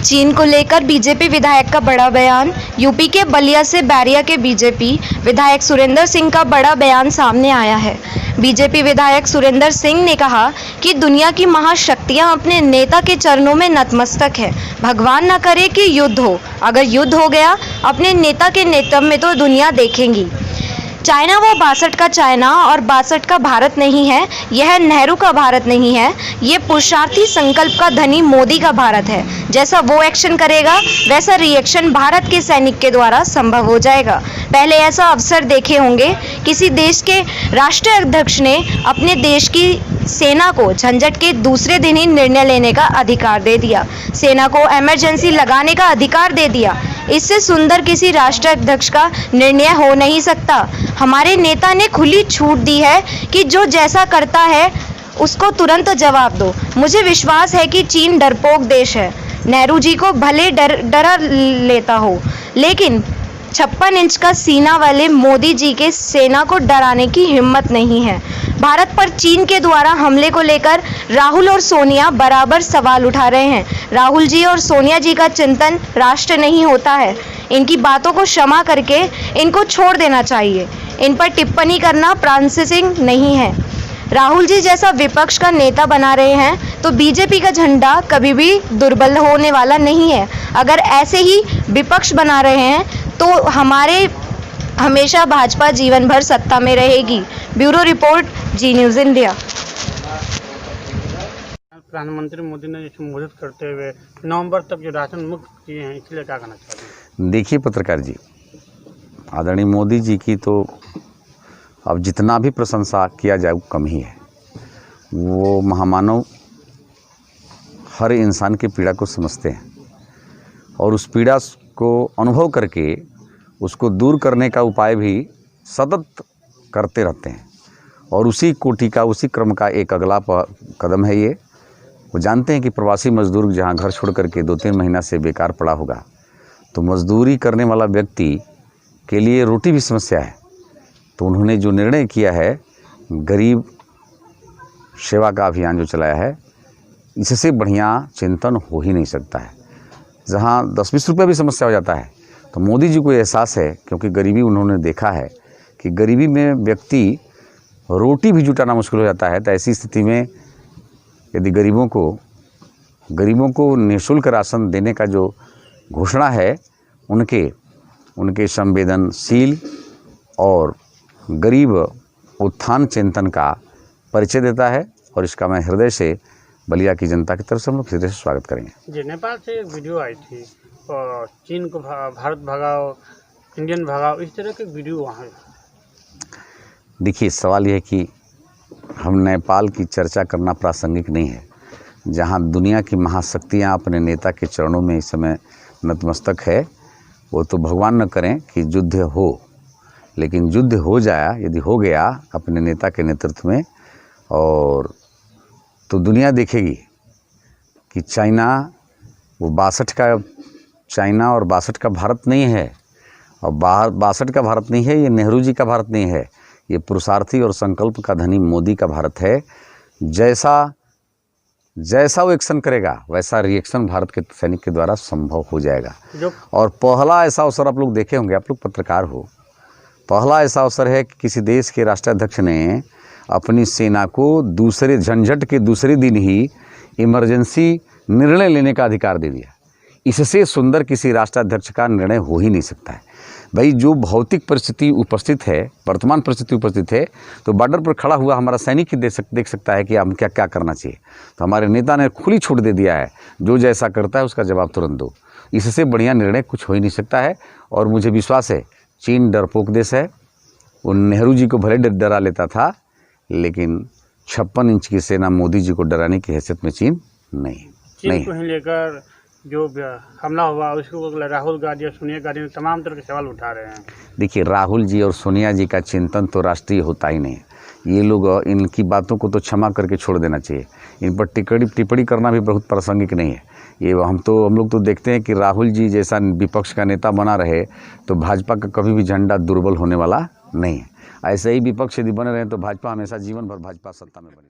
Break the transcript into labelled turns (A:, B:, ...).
A: चीन को लेकर बीजेपी विधायक का बड़ा बयान। यूपी के बलिया से बैरिया के बीजेपी विधायक सुरेंद्र सिंह का बड़ा बयान सामने आया है। बीजेपी विधायक सुरेंद्र सिंह ने कहा कि दुनिया की महाशक्तियां अपने नेता के चरणों में नतमस्तक है। भगवान न करे कि युद्ध हो, अगर युद्ध हो गया अपने नेता के नेतृत्व में तो दुनिया देखेंगी। चाइना वो 62 का चाइना और 62 का भारत नहीं है, यह नेहरू का भारत नहीं है, ये पुरुषार्थी संकल्प का धनी मोदी का भारत है। जैसा वो एक्शन करेगा वैसा रिएक्शन भारत के सैनिक के द्वारा संभव हो जाएगा। पहले ऐसा अवसर देखे होंगे, किसी देश के राष्ट्रीय अध्यक्ष ने अपने देश की सेना को झंझट के दूसरे दिन ही निर्णय लेने का अधिकार दे दिया, सेना को इमरजेंसी लगाने का अधिकार दे दिया। इससे सुंदर किसी राष्ट्रीय अध्यक्ष का निर्णय हो नहीं सकता। हमारे नेता ने खुली छूट दी है कि जो जैसा करता है उसको तुरंत जवाब दो। मुझे विश्वास है कि चीन डरपोक देश है। नेहरू जी को भले डरा लेता हो, लेकिन 56 इंच का सीना वाले मोदी जी के सेना को डराने की हिम्मत नहीं है। भारत पर चीन के द्वारा हमले को लेकर राहुल और सोनिया बराबर सवाल उठा रहे हैं। राहुल जी और सोनिया जी का चिंतन राष्ट्र नहीं होता है। इनकी बातों को क्षमा करके इनको छोड़ देना चाहिए। इन पर टिप्पणी करना प्रोसेसिंग नहीं है। राहुल जी जैसा विपक्ष का नेता बना रहे हैं तो बीजेपी का झंडा कभी भी दुर्बल होने वाला नहीं है। अगर ऐसे ही विपक्ष बना रहे हैं तो हमारे हमेशा भाजपा जीवन भर सत्ता में रहेगी। ब्यूरो रिपोर्ट, जी न्यूज़ इंडिया।
B: प्रधानमंत्री मोदी ने संबोधित करते हुए नवंबर तक जो राशन मुक्त किए हैं, इसलिए क्या कहना चाहते हैं?
C: देखिए पत्रकार जी, आदरणीय मोदी जी की तो अब जितना भी प्रशंसा किया जाए वो कम ही है। वो महामानव हर इंसान की पीड़ा को समझते हैं और उस पीड़ा को अनुभव करके उसको दूर करने का उपाय भी सतत करते रहते हैं और उसी कोटि का, उसी क्रम का एक अगला कदम है ये। वो जानते हैं कि प्रवासी मजदूर जहाँ घर छोड़ करके 2-3 महीना से बेकार पड़ा होगा, तो मजदूरी करने वाला व्यक्ति के लिए रोटी भी समस्या है। तो उन्होंने जो निर्णय किया है, गरीब सेवा का अभियान जो चलाया है, इससे बढ़िया चिंतन हो ही नहीं सकता है। जहाँ 10-20 रुपये भी समस्या हो जाता है तो मोदी जी को एहसास है, क्योंकि गरीबी उन्होंने देखा है कि गरीबी में व्यक्ति रोटी भी जुटाना मुश्किल हो जाता है। तो ऐसी स्थिति में यदि गरीबों को निःशुल्क राशन देने का जो घोषणा है, उनके संवेदनशील और गरीब उत्थान चिंतन का परिचय देता है और इसका मैं हृदय से बलिया की जनता की तरफ से हम लोग हृदय से स्वागत करेंगे।
B: जी, नेपाल से एक वीडियो आई थी और चीन को भारत भगाओ, इंडियन भगाओ, इस तरह के वीडियो वहाँ।
C: देखिए, सवाल यह है कि हम नेपाल की चर्चा करना प्रासंगिक नहीं है, जहाँ दुनिया की महाशक्तियाँ अपने नेता के चरणों में इस समय नतमस्तक है। वो तो भगवान न करें कि युद्ध हो, लेकिन युद्ध हो जाए, यदि हो गया अपने नेता के नेतृत्व में, और तो दुनिया देखेगी कि चाइना वो 62 का चाइना और 62 का भारत नहीं है, और 62 का भारत नहीं है, ये नेहरू जी का भारत नहीं है, ये पुरुषार्थी और संकल्प का धनी मोदी का भारत है। जैसा वो एक्शन करेगा वैसा रिएक्शन भारत के सैनिक के द्वारा संभव हो जाएगा। और पहला ऐसा अवसर आप लोग देखे होंगे, आप लोग पत्रकार हो, पहला ऐसा अवसर है कि किसी देश के राष्ट्राध्यक्ष ने अपनी सेना को दूसरे झंझट के दूसरे दिन ही इमरजेंसी निर्णय लेने का अधिकार दे दिया। इससे सुंदर किसी राष्ट्राध्यक्ष का निर्णय हो ही नहीं सकता है। भाई, जो भौतिक परिस्थिति उपस्थित है, वर्तमान परिस्थिति उपस्थित है, तो बॉर्डर पर खड़ा हुआ हमारा सैनिक ही देख सकता है कि हम क्या क्या करना चाहिए। तो हमारे नेता ने खुली छूट दे दिया है, जो जैसा करता है उसका जवाब तुरंत दो। इससे बढ़िया निर्णय कुछ हो ही नहीं सकता है। और मुझे विश्वास है चीन डरपोक देश है। वो नेहरू जी को भले डरा लेता था, लेकिन 56 इंच की सेना मोदी जी को डराने की हैसियत में चीन नहीं
B: को लेकर जो हमला हुआ उसको राहुल गांधी और सोनिया गांधी ने तमाम तरह के सवाल उठा रहे हैं। देखिए,
C: राहुल जी और सोनिया जी का चिंतन तो राष्ट्रीय होता ही नहीं है। ये लोग, इनकी बातों को तो क्षमा करके छोड़ देना चाहिए। इन पर टिप्पणी करना भी बहुत प्रासंगिक नहीं है। ये हम लोग तो देखते हैं कि राहुल जी जैसा विपक्ष का नेता बना रहे तो भाजपा का कभी भी झंडा दुर्बल होने वाला नहीं है। ऐसे ही विपक्ष यदि बने रहे तो भाजपा हमेशा जीवन भर भाजपा सत्ता में बनी।